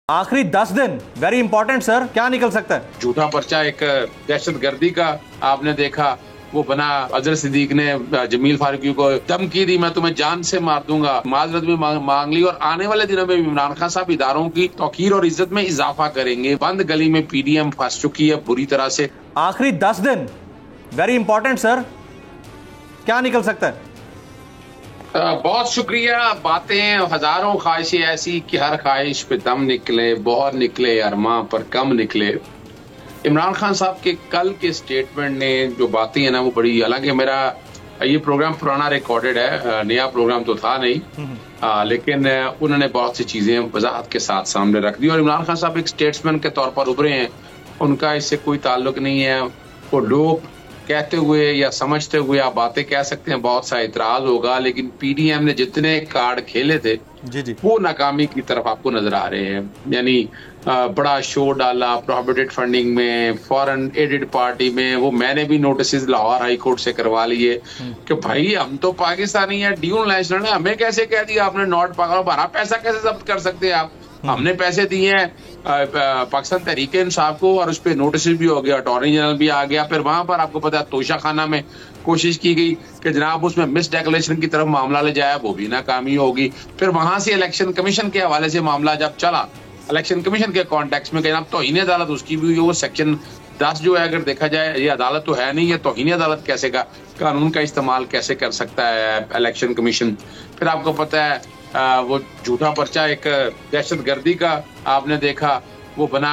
आखिरी 10 दिन very important sir, क्या निकल सकता है? झूठा पर्चा एक दहशतगर्दी का आपने देखा, वो बना। अजहर सिद्दीक ने जमील फारूकी को धमकी दी, मैं तुम्हें जान से मार दूंगा, माजरत भी मांग ली। और आने वाले दिनों में इमरान खान साहब इदारों की तौकीर और इज्जत में इजाफा करेंगे। बंद गली में पीडीएम फंस चुकी है बुरी तरह से। आखिरी 10 दिन वेरी इंपॉर्टेंट सर, क्या निकल सकता है? बहुत शुक्रिया। बातें हजारों ख्वाहिशें ऐसी कि हर ख्वाहिश पे दम निकले, बहुत निकले अरमां पर कम निकले। इमरान खान साहब के कल के स्टेटमेंट ने जो बातें हैं ना, वो बड़ी, हालांकि मेरा ये प्रोग्राम पुराना रिकॉर्डेड है, नया प्रोग्राम तो था नहीं, लेकिन उन्होंने बहुत सी चीजें वजाहत के साथ सामने रख दी। और इमरान खान साहब एक स्टेट्समैन के तौर पर उभरे हैं, उनका इससे कोई ताल्लुक नहीं है। वो लोग कहते हुए या समझते हुए आप बातें कह सकते हैं, बहुत सा इतराज होगा, लेकिन पीडीएम ने जितने कार्ड खेले थे जी। वो नाकामी की तरफ आपको नजर आ रहे हैं। यानी बड़ा शोर डाला प्रोहिबिटेड फंडिंग में, फॉरेन एडेड पार्टी में। वो मैंने भी नोटिस लाहौर हाई कोर्ट से करवा लिए कि भाई हम तो पाकिस्तानी है, ड्यूल नेशनल है, हमें कैसे कह दिया आपने नॉट हमारा पैसा कैसे जब्त कर सकते हैं आप? हमने पैसे दिए हैं पाकिस्तान तहरीक इंसाफ को, और उस पर नोटिस भी हो गया, अटॉर्नी जनरल भी आ गया। फिर वहां पर आपको पता है तोशा खाना में कोशिश की गई कि जनाब उसमें मिस डेक्लेरेशन की तरफ मामला ले जाए, वो भी नाकामी होगी। फिर वहां से इलेक्शन कमीशन के हवाले से मामला जब चला, इलेक्शन कमीशन के कॉन्टेक्स्ट में जनाब तौहीन अदालत उसकी भी हुई, वो सेक्शन 10 जो है, अगर देखा जाए ये अदालत तो है नहीं है, तौहीन अदालत कैसे का कानून का इस्तेमाल कैसे कर सकता है इलेक्शन कमीशन। फिर आपको पता है वो झूठा पर्चा एक दहशतगर्दी का आपने देखा, वो बना।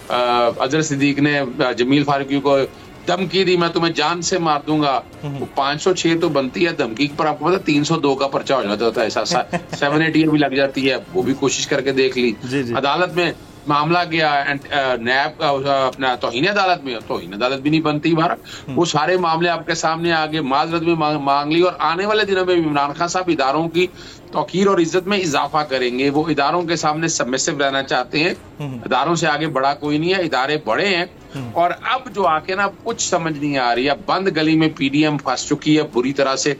अजहर सिद्दीक ने जमील फारूकी को धमकी दी, मैं तुम्हें जान से मार दूंगा। वो 506 तो बनती है धमकी पर, आपको पता 302 का पर्चा हो जाता था, ऐसा 780 भी लग जाती है, वो भी कोशिश करके देख ली। अदालत में मामला गया नैब अपना तौहीन अदालत में, तौहीन अदालत भी नहीं बनती भारत। वो सारे मामले आपके सामने आगे, माजरत भी मांग ली। और आने वाले दिनों में इमरान खान साहब इदारों की तौकीर और इज्जत में इजाफा करेंगे। वो इदारों के सामने सबमिसिव रहना चाहते हैं, इदारों से आगे बड़ा कोई नहीं है, इदारे बड़े हैं। और अब जो आके ना कुछ समझ नहीं आ रही है, बंद गली में पीडीएम फंस चुकी है बुरी तरह से।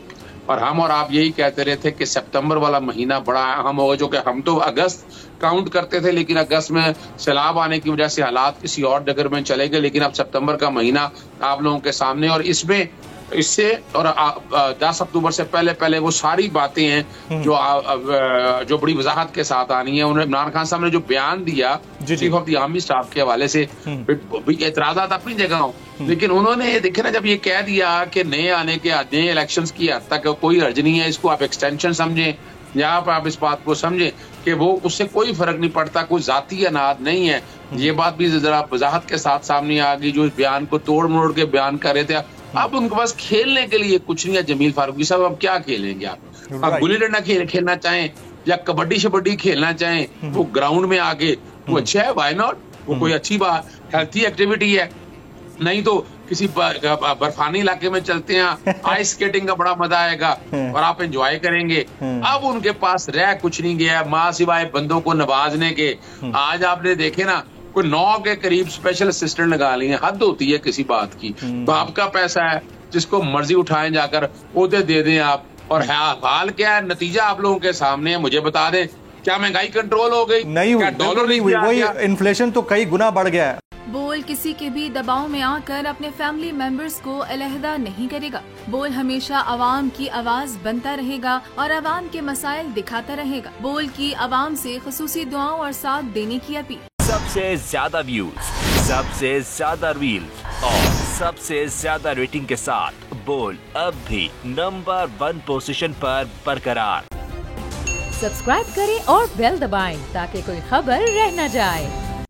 और हम और आप यही कहते रहे थे कि सितंबर वाला महीना बड़ा अहम होगा, जो कि हम तो अगस्त काउंट करते थे, लेकिन अगस्त में सैलाब आने की वजह से हालात किसी और जगह में चले गए। लेकिन अब सितंबर का महीना आप लोगों के सामने, और इससे और 10 अक्टूबर से पहले वो सारी बातें हैं जो बड़ी वजाहत के साथ आनी है। उन्होंने इमरान खान साहब ने जो बयान दिया chief of the army staff के हवाले से, एतराजात अपनी जगह हो, लेकिन उन्होंने ये देखे ना, जब ये कह दिया कि नए आने के नए इलेक्शंस की हद तक कोई अर्ज नहीं है, इसको आप एक्सटेंशन समझें या आप इस बात को समझें कि वो उससे कोई फर्क नहीं पड़ता, कोई जाती अनाद नहीं है। ये बात भी जरा वजाहत के साथ सामने आ गई, जो इस बयान को तोड़ मरोड़ के बयान कर रहे थे। अब उनके पास खेलने के लिए कुछ नहीं है। जमील फारूकी साहब अब क्या खेलेंगे? आप गुल्ली डंडा खेलना चाहें या कबड्डी शबड्डी खेलना चाहें, वो ग्राउंड में आके वो अच्छा है, व्हाई नॉट? वो कोई अच्छी बात हेल्थी एक्टिविटी है। नहीं तो किसी बर्फानी इलाके में चलते हैं, आइस स्केटिंग का बड़ा मजा आएगा और आप एंजॉय करेंगे। अब उनके पास रह कुछ नहीं गया माँ सिवाय बंदों को नवाजने के। आज आपने देखे ना, कोई 9 के करीब स्पेशल असिस्टेंट लगा लिए, हद होती है किसी बात की। बाप का पैसा है, जिसको मर्जी उठाएं जाकर ओहदे दे दें आप। और हाल क्या है, नतीजा आप लोगों के सामने है। मुझे बता दें, क्या महंगाई कंट्रोल हो गई? नहीं हुई, डॉलर नहीं हुई, वही इन्फ्लेशन तो कई गुना बढ़ गया है। बोल किसी के भी दबाव में आकर अपने फैमिली मेंबर्स को अलहदा नहीं करेगा। बोल हमेशा आवाम की आवाज बनता रहेगा और आवाम के मसाइल दिखाता रहेगा। बोल की आवाम से खुसूसी दुआओं और साथ देने की अपील। सबसे ज्यादा व्यूज, सबसे ज्यादा रील्स और सबसे ज्यादा रेटिंग के साथ बोल अब भी नंबर 1 पोजीशन पर बरकरार। सब्सक्राइब करें और बेल दबाएं ताकि कोई खबर रह न जाए।